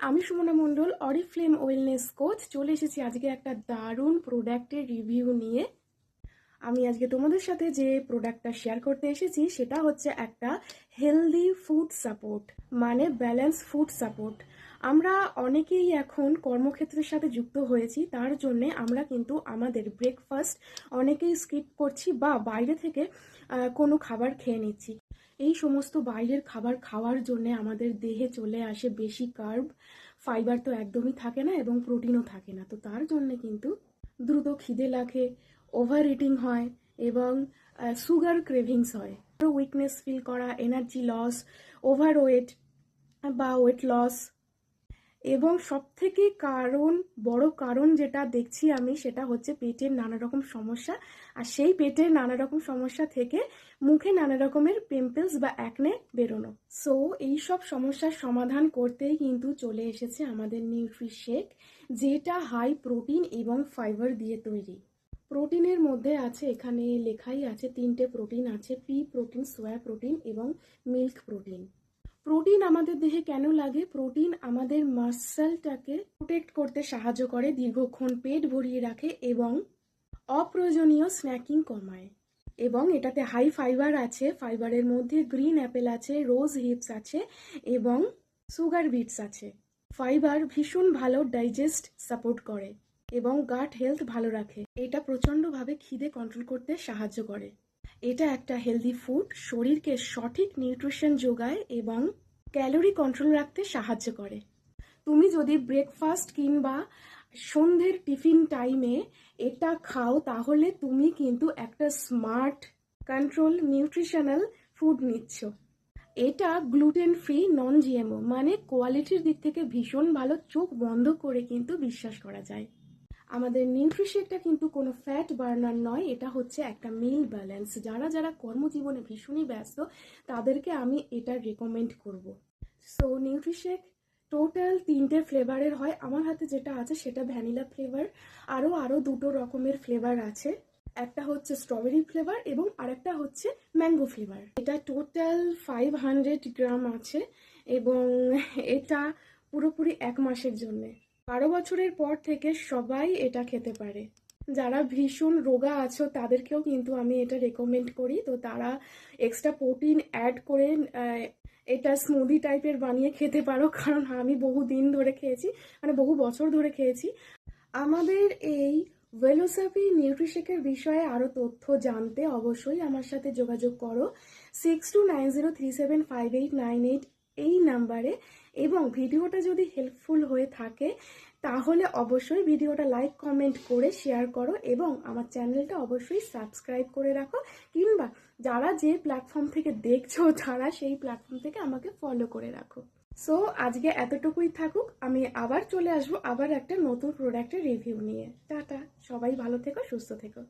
আমি সুমনা মণ্ডল, Oriflame wellness coach. চলে এসেছি আজকে একটা দারুণ প্রোডাক্টের রিভিউ নিয়ে। আমি আজকে তোমাদের সাথে যে প্রোডাক্টটা শেয়ার করতে এসেছি সেটা হচ্ছে একটা হেলদি ফুড সাপোর্ট, মানে ব্যালেন্স ফুড সাপোর্ট। আমরা অনেকেই এখন কর্মক্ষেত্রের সাথে যুক্ত হয়েছি, তার জন্যে আমরা কিন্তু আমাদের ব্রেকফাস্ট অনেকেই স্কিপ করছি বা বাইরে থেকে কোনো খাবার খেয়ে নিচ্ছি। এই সমস্ত বাইরের খাবার খাওয়ার জন্য আমাদের দেহে চলে আসে বেশি কার্ব, ফাইবার তো একদমই থাকে না এবং প্রোটিনও থাকে না। তো তার জন্য কিন্তু দ্রুত খিদে লাগে, ওভার ইটিং হয় এবং সুগার ক্রেভিংস হয়, উইকনেস ফিল করা, এনার্জি লস, ওভারওয়েট বা ওয়েট লস। এবং সবথেকে বড় কারণ যেটা দেখছি আমি সেটা হচ্ছে পেটের নানা রকম সমস্যা। আর সেই পেটের নানা রকম সমস্যা থেকে মুখে নানা রকমের পিম্পলস বা অ্যাকনে বেরোনো। সো এইসব সমস্যার সমাধান করতেই কিন্তু চলে এসেছে আমাদের নিউট্রিশেক, যেটা হাই প্রোটিন এবং ফাইবার দিয়ে তৈরি। প্রোটিনের মধ্যে আছে, এখানে লেখাই আছে, 3টে প্রোটিন আছে: পি প্রোটিন, সোয়া প্রোটিন এবং মিল্ক প্রোটিন। প্রোটিন আমাদের দেহে কেন লাগে? প্রোটিন আমাদের মাসলটাকে প্রোটেক্ট করতে সাহায্য করে, দীর্ঘক্ষণ পেট ভরিয়ে রাখে এবং অপ্রয়োজনীয় স্ন্যাকিং কমায়। এবং এটাতে হাই ফাইবার আছে। ফাইবারের মধ্যে গ্রিন অ্যাপেল আছে, রোজ হিপস আছে এবং সুগার বিটস আছে। ফাইবার ভীষণ ভালো ডাইজেস্ট সাপোর্ট করে এবং গাট হেলথ ভালো রাখে। এটা প্রচণ্ডভাবে খিদে কন্ট্রোল করতে সাহায্য করে। এটা একটা হেলদি ফুড, শরীরকে সঠিক নিউট্রিশন যোগায় এবং ক্যালোরি কন্ট্রোল রাখতে সাহায্য করে। তুমি যদি ব্রেকফাস্ট কিংবা সন্ধ্যের টিফিন টাইমে এটা খাও তাহলে তুমি কিন্তু একটা স্মার্ট কন্ট্রোল নিউট্রিশনাল ফুড নিচ্ছ। এটা গ্লুটেন ফ্রি, নন জিএমও, মানে কোয়ালিটির দিক থেকে ভীষণ ভালো, চোখ বন্ধ করে কিন্তু বিশ্বাস করা যায়। আমাদের নিউট্রিশেকটা কিন্তু কোনো ফ্যাট বার্নার নয়, এটা হচ্ছে একটা মিল ব্যালেন্স। যারা যারা কর্মজীবনে ভীষণই ব্যস্ত তাদেরকে আমি এটা রেকমেন্ড করব। সো নিউট্রিশেক টোটাল 3টে ফ্লেভারের হয়। আমার হাতে যেটা আছে সেটা ভ্যানিলা ফ্লেভার, আরও 2টো রকমের ফ্লেভার আছে। একটা হচ্ছে স্ট্রবেরি ফ্লেভার এবং আরেকটা হচ্ছে ম্যাঙ্গো ফ্লেভার। এটা টোটাল 500 গ্রাম আছে এবং এটা পুরোপুরি 1 মাসের জন্যে। 12 বছরের পর থেকে সবাই এটা খেতে পারে। যারা ভীষণ রোগা আছো তাদেরকেও কিন্তু আমি এটা রেকমেন্ড করি। তো তারা এক্সট্রা প্রোটিন অ্যাড করে এটা স্মুদি টাইপের বানিয়ে খেতে পারো, কারণ আমি বহু দিন ধরে খেয়েছি, মানে বহু বছর ধরে খেয়েছি। আমাদের এই ভেলোসাপি নিউট্রিশেকের বিষয়ে আরও তথ্য জানতে অবশ্যই আমার সাথে যোগাযোগ করো 6290375898 এই নাম্বারে। এবং ভিডিওটা যদি হেল্পফুল হয়ে থাকে তাহলে অবশ্যই ভিডিওটা লাইক কমেন্ট করে শেয়ার করো এবং আমার চ্যানেলটা অবশ্যই সাবস্ক্রাইব করে রাখো, কিংবা যারা যে প্ল্যাটফর্ম থেকে দেখছো তারা সেই প্ল্যাটফর্ম থেকে আমাকে ফলো করে রাখো। সো আজকে এতটুকুই থাকুক, আমি আবার চলে আসবো আবার একটা নতুন প্রোডাক্টের রিভিউ নিয়ে। টাটা, সবাই ভালো থেকো, সুস্থ থেকো।